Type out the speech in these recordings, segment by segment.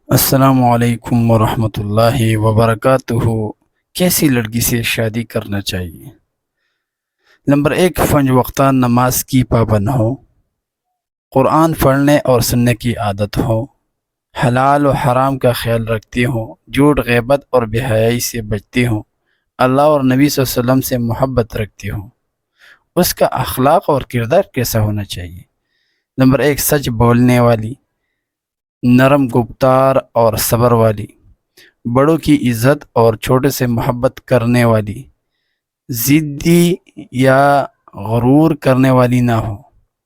السلام علیکم ورحمۃ اللہ وبرکاتہ۔ کیسی لڑکی سے شادی کرنا چاہیے؟ نمبر 1، فنج وقتہ نماز کی پابند ہو، قرآن پڑھنے اور سننے کی عادت ہو، حلال و حرام کا خیال رکھتی ہو، جھوٹ غیبت اور بے حیائی سے بچتی ہو، اللہ اور نبی صلی اللہ علیہ وسلم سے محبت رکھتی ہو۔ اس کا اخلاق اور کردار کیسا ہونا چاہیے؟ نمبر 1، سچ بولنے والی، نرم گفتار اور صبر والی، بڑوں کی عزت اور چھوٹے سے محبت کرنے والی، ضدی یا غرور کرنے والی نہ ہو،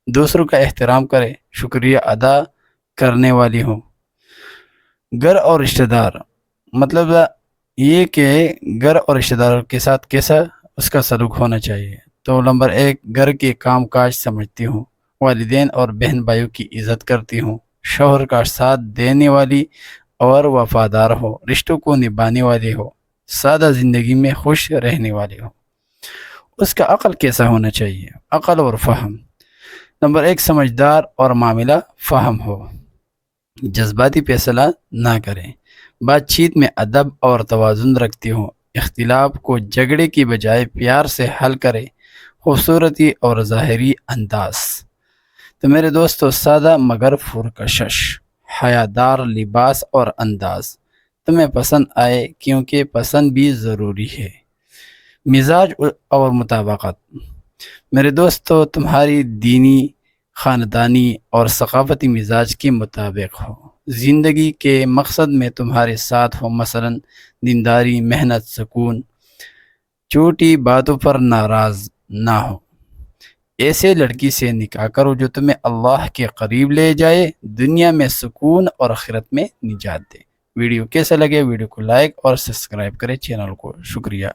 دوسروں کا احترام کرے، شکریہ ادا کرنے والی ہو۔ گھر اور رشتہ دار، مطلب یہ کہ گھر اور رشتہ داروں کے ساتھ کیسا اس کا سلوک ہونا چاہیے۔ تو نمبر 1، گھر کے کام کاج سمجھتی ہوں، والدین اور بہن بھائیوں کی عزت کرتی ہوں، شوہر کا ساتھ دینے والی اور وفادار ہو، رشتوں کو نبھانے والی ہو، سادہ زندگی میں خوش رہنے والی ہو۔ اس کا عقل کیسا ہونا چاہیے؟ عقل اور فہم، نمبر 1، سمجھدار اور معاملہ فہم ہو، جذباتی فیصلہ نہ کریں، بات چیت میں ادب اور توازن رکھتی ہوں، اختلاف کو جھگڑے کی بجائے پیار سے حل کرے، خوبصورتی اور ظاہری انداز۔ تو میرے دوستو، سادہ مگر پرکشش، حیادار لباس اور انداز تمہیں پسند آئے، کیونکہ پسند بھی ضروری ہے۔ مزاج اور مطابقت، میرے دوستو، تمہاری دینی، خاندانی اور ثقافتی مزاج کے مطابق ہو، زندگی کے مقصد میں تمہارے ساتھ ہو، مثلا دینداری، محنت، سکون، چھوٹی باتوں پر ناراض نہ ہو۔ ایسے لڑکی سے نکاح کرو جو تمہیں اللہ کے قریب لے جائے، دنیا میں سکون اور آخرت میں نجات دے۔ ویڈیو کیسا لگے؟ ویڈیو کو لائک اور سبسکرائب کرے چینل کو۔ شکریہ۔